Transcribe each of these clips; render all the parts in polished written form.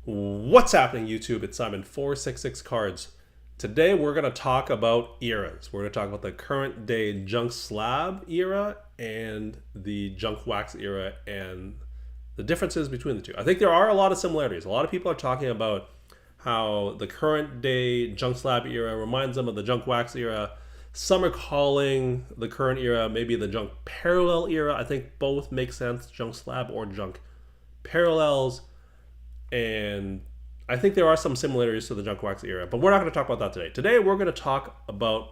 What's happening, YouTube? It's Simon466 Cards. Today we're going to talk about eras. We're going to talk about the current day Junk Slab era and the Junk Wax era and the differences between the two. I think there are a lot of similarities. A lot of people are talking about how the current day Junk Slab era reminds them of the Junk Wax era. Some are calling the current era maybe the Junk Parallel era. I think both make sense, Junk Slab or Junk Parallels. And I think there are some similarities to the Junk Wax era, but we're not going to talk about that today. Today, we're going to talk about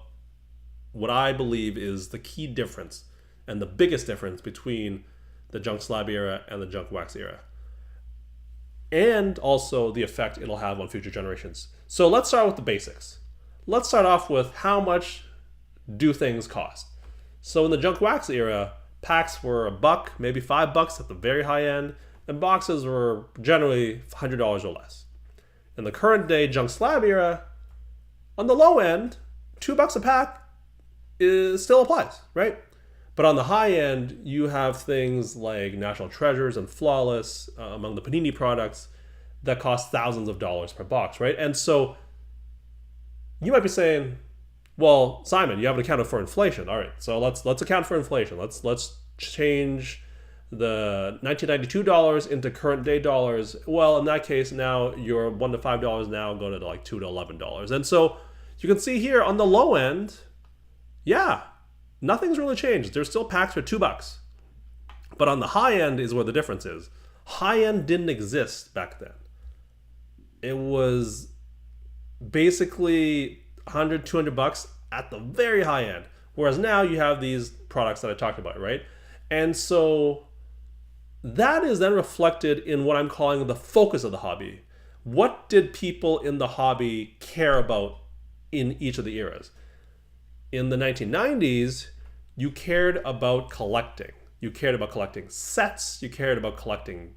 what I believe is the key difference and the biggest difference between the Junk Slab era and the Junk Wax era, and also the effect it'll have on future generations. So let's start with the basics. Let's start off with how much do things cost. So in the Junk Wax era, packs were $1, maybe $5 at the very high end, and boxes were generally $100 or less. In the current day Junk Slab era, on the low end, $2 a pack still applies, right? But on the high end, you have things like National Treasures and Flawless among the Panini products that cost thousands of dollars per box, right? And so you might be saying, well, Simon, you haven't accounted for inflation. All right, so let's account for inflation. Let's change the $1992 into current day dollars. Well, in that case, now your $1 to $5 now go to like $2 to $11. And so you can see here on the low end, yeah, nothing's really changed. There's still packs for $2. But on the high end is where the difference is. High end didn't exist back then. It was basically $100, $200 at the very high end. Whereas now you have these products that I talked about, right? And so that is then reflected in what I'm calling the focus of the hobby. What did people in the hobby care about in each of the eras? In the 1990s, you cared about collecting. You cared about collecting sets. You cared about collecting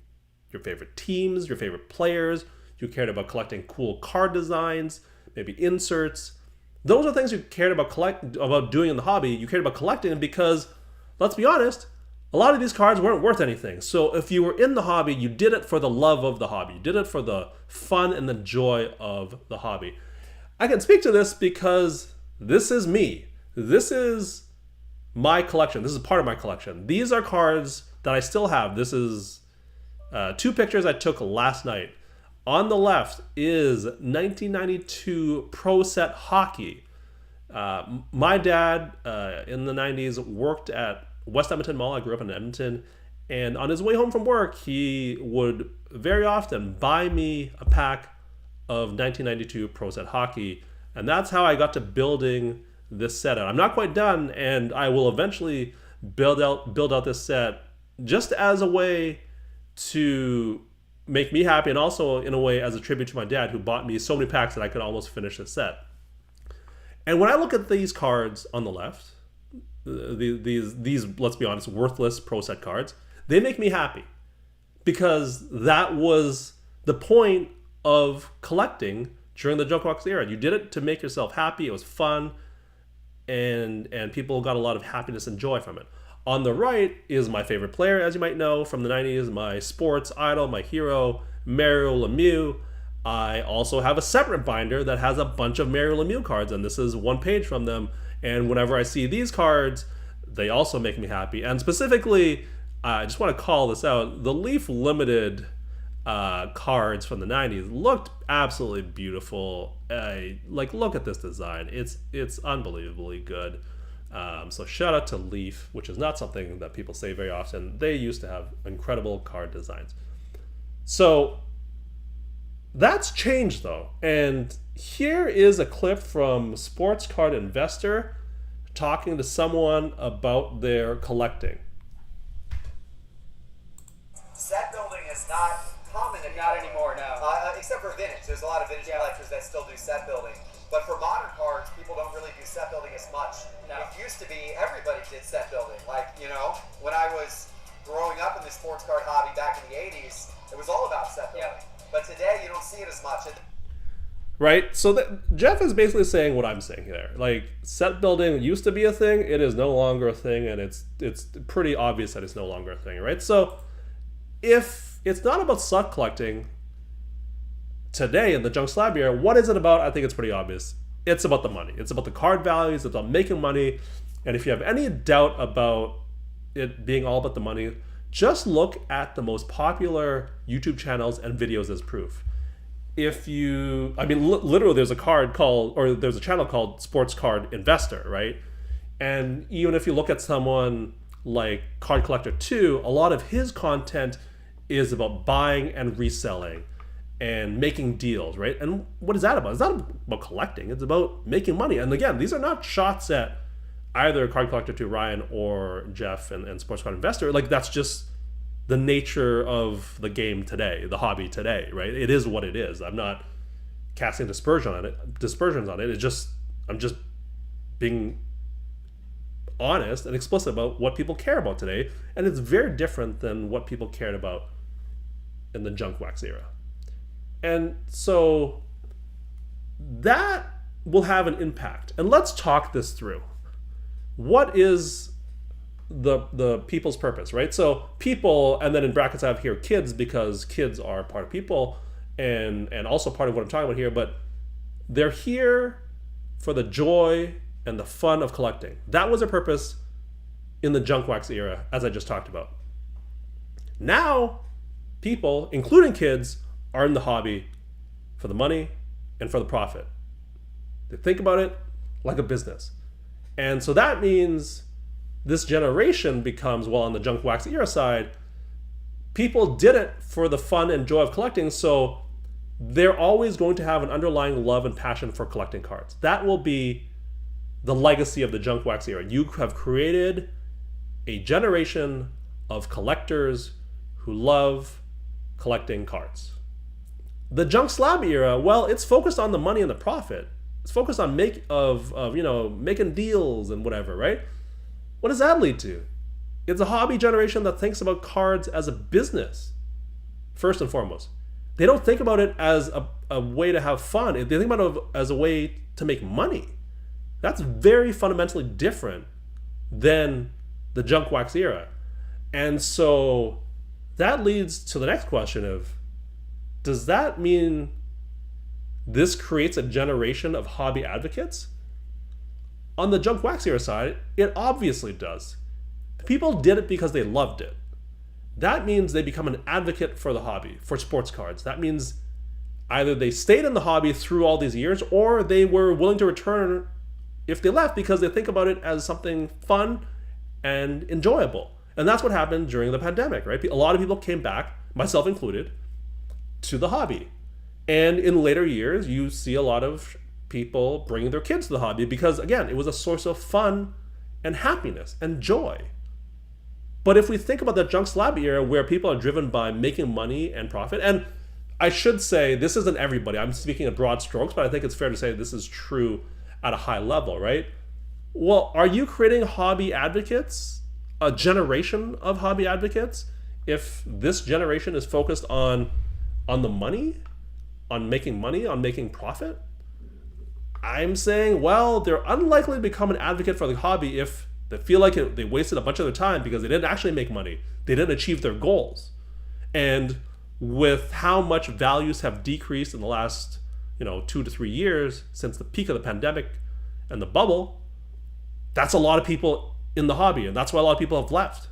your favorite teams, your favorite players. You cared about collecting cool card designs, maybe inserts. Those are things you cared about doing in the hobby. You cared about collecting because, let's be honest, a lot of these cards weren't worth anything. So if you were in the hobby, you did it for the love of the hobby. You did it for the fun and the joy of the hobby. I can speak to this because this is me. This is my collection. This is part of my collection. These are cards that I still have. This is 2 pictures I took last night. On the left is 1992 Pro Set Hockey. My dad in the 90s worked at West Edmonton Mall. I grew up in Edmonton, and on his way home from work, he would very often buy me a pack of 1992 Pro Set Hockey, and that's how I got to building this set out. I'm not quite done, and I will eventually build out this set just as a way to make me happy, and also in a way as a tribute to my dad, who bought me so many packs that I could almost finish this set. And when I look at these cards on the left, these let's be honest, worthless Pro Set cards, they make me happy because that was the point of collecting during the Junk Wax era. You did it to make yourself happy. It was fun, and people got a lot of happiness and joy from it. On the right is my favorite player, as you might know, from the 90s, my sports idol, my hero, Mario Lemieux. I also have a separate binder that has a bunch of Mario Lemieux cards, and this is one page from them. And whenever I see these cards, they also make me happy. And specifically, I just want to call this out. The Leaf Limited cards from the 90s looked absolutely beautiful. Look at this design. It's unbelievably good. So shout out to Leaf, which is not something that people say very often. They used to have incredible card designs. So that's changed though. And here is a clip from Sports Card Investor talking to someone about their collecting. Set building is not common anymore. Not anymore, no. Except for vintage. There's a lot of vintage collectors that still do set building. But for modern cards, people don't really do set building as much. No. It used to be everybody did set building. Like, when I was growing up in the sports card hobby back in the 80s, it was all about set building. Yeah. But today, you don't see it as much. Right? So Jeff is basically saying what I'm saying there. Like, set building used to be a thing. It is no longer a thing, and it's pretty obvious that it's no longer a thing, right? So if it's not about set collecting, today in the Junk Slab Era, what is it about? I think it's pretty obvious. It's about the money. It's about the card values. It's about making money. And if you have any doubt about it being all about the money, just look at the most popular YouTube channels and videos as proof. If you, I mean, literally there's a channel called Sports Card Investor, right? And even if you look at someone like Card Collector 2, a lot of his content is about buying and reselling and making deals, right? And what is that about? It's not about collecting. It's about making money. And again, these are not shots at either Card Collector 2 Ryan or Jeff and Sports Card Investor. Like, that's just the nature of the game today, the hobby today, right? It is what it is. I'm not casting dispersions on it. It's just, I'm just being honest and explicit about what people care about today. And it's very different than what people cared about in the junk wax era. And so that will have an impact. And let's talk this through. What is the people's purpose, right? So people, and then in brackets I have here kids, because kids are part of people and also part of what I'm talking about here, but they're here for the joy and the fun of collecting. That was their purpose in the junk wax era, as I just talked about. Now, people, including kids, are in the hobby for the money and for the profit. They think about it like a business. And so that means this generation becomes, well, on the junk wax era side, people did it for the fun and joy of collecting, so they're always going to have an underlying love and passion for collecting cards. That will be the legacy of the junk wax era. You have created a generation of collectors who love collecting cards. The junk slab era, well, it's focused on the money and the profit. It's focused on making deals and whatever, right? What does that lead to? It's a hobby generation that thinks about cards as a business, first and foremost. They don't think about it as a way to have fun. They think about it as a way to make money. That's very fundamentally different than the junk wax era. And so that leads to the next question of, does that mean this creates a generation of hobby advocates? On the junk wax era side, it obviously does. People did it because they loved it. That means they become an advocate for the hobby, for sports cards. That means either they stayed in the hobby through all these years, or they were willing to return if they left because they think about it as something fun and enjoyable. And that's what happened during the pandemic, right? A lot of people came back, myself included, to the hobby. And in later years, you see a lot of people bringing their kids to the hobby because, again, it was a source of fun and happiness and joy. But if we think about the junk slab era where people are driven by making money and profit, and I should say this isn't everybody, I'm speaking in broad strokes, but I think it's fair to say this is true at a high level, right? Well, are you creating hobby advocates, a generation of hobby advocates, if this generation is focused on the money, on making profit? I'm saying, well, they're unlikely to become an advocate for the hobby if they feel like they wasted a bunch of their time because they didn't actually make money. They didn't achieve their goals. And with how much values have decreased in the last 2 to 3 years since the peak of the pandemic and the bubble, that's a lot of people in the hobby, and that's why a lot of people have left.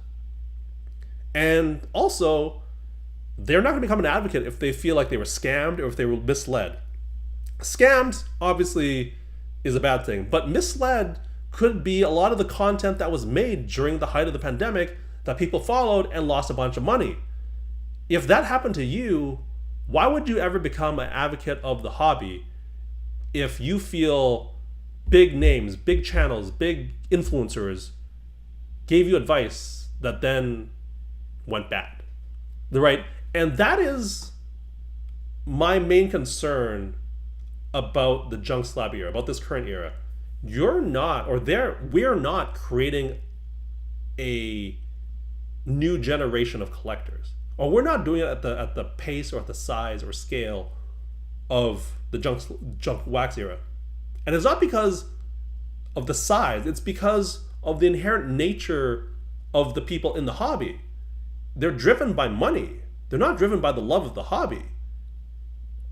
And also, they're not going to become an advocate if they feel like they were scammed or if they were misled. Scammed, obviously, is a bad thing, but misled could be a lot of the content that was made during the height of the pandemic that people followed and lost a bunch of money. If that happened to you, why would you ever become an advocate of the hobby if you feel big names, big channels, big influencers gave you advice that then went bad, right? And that is my main concern about the junk slab era, about this current era. We're not creating a new generation of collectors, or we're not doing it at the pace or at the size or scale of the junk wax era. And it's not because of the size, it's because of the inherent nature of the people in the hobby. They're driven by money. They're not driven by the love of the hobby.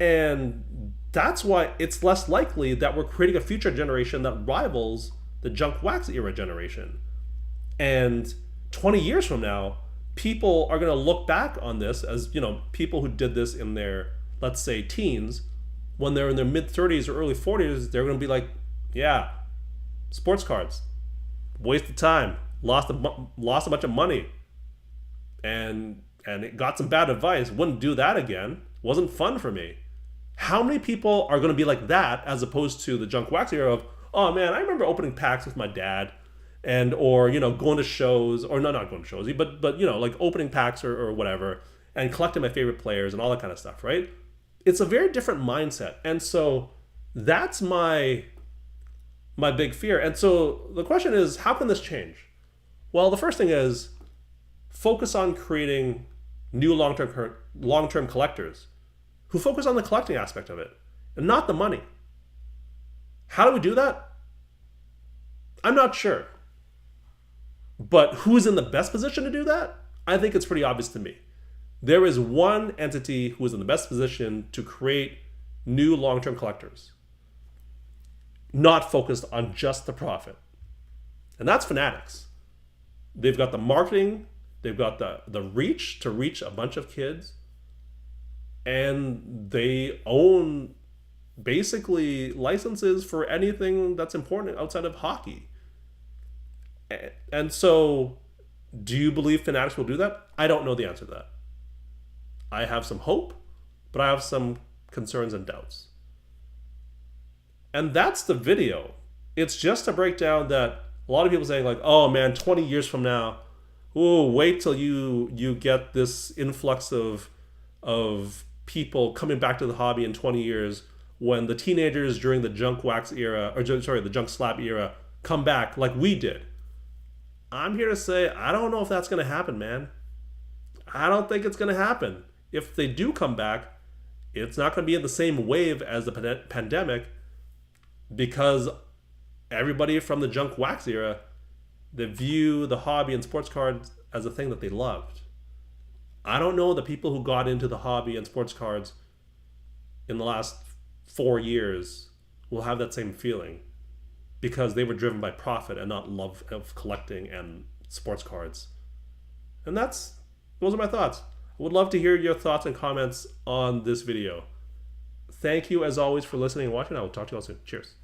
And that's why it's less likely that we're creating a future generation that rivals the junk wax era generation. And 20 years from now, people are going to look back on this as, people who did this in their, let's say, teens. When they're in their mid 30s or early 40s, they're going to be like, yeah, sports cards, waste of time, lost a bunch of money, and it got some bad advice. Wouldn't do that again. Wasn't fun for me. How many people are going to be like that as opposed to the junk wax era of, oh man, I remember opening packs with my dad, and or going to shows, or no, not going to shows, but like opening packs or whatever, and collecting my favorite players and all that kind of stuff, right? It's a very different mindset, and so that's my big fear. And so the question is, how can this change? Well, the first thing is focus on creating new long-term collectors who focus on the collecting aspect of it and not the money. How do we do that? I'm not sure. But who's in the best position to do that? I think it's pretty obvious to me. There is one entity who is in the best position to create new long-term collectors, not focused on just the profit. And that's Fanatics. They've got the marketing, they've got the reach to reach a bunch of kids, and they own basically licenses for anything that's important outside of hockey. And so, do you believe Fanatics will do that? I don't know the answer to that. I have some hope, but I have some concerns and doubts. And that's the video. It's just to break down that a lot of people saying like, oh man, 20 years from now, wait till you get this influx of people coming back to the hobby in 20 years when the teenagers during the junk wax era, the junk slab era come back like we did. I'm here to say, I don't know if that's going to happen, man. I don't think it's going to happen. If they do come back, it's not going to be in the same wave as the pandemic, because everybody from the junk wax era, they view the hobby and sports cards as a thing that they loved. I don't know the people who got into the hobby and sports cards in the last 4 years will have that same feeling, because they were driven by profit and not love of collecting and sports cards. And those are my thoughts. I would love to hear your thoughts and comments on this video. Thank you as always for listening and watching. I will talk to you all soon. Cheers.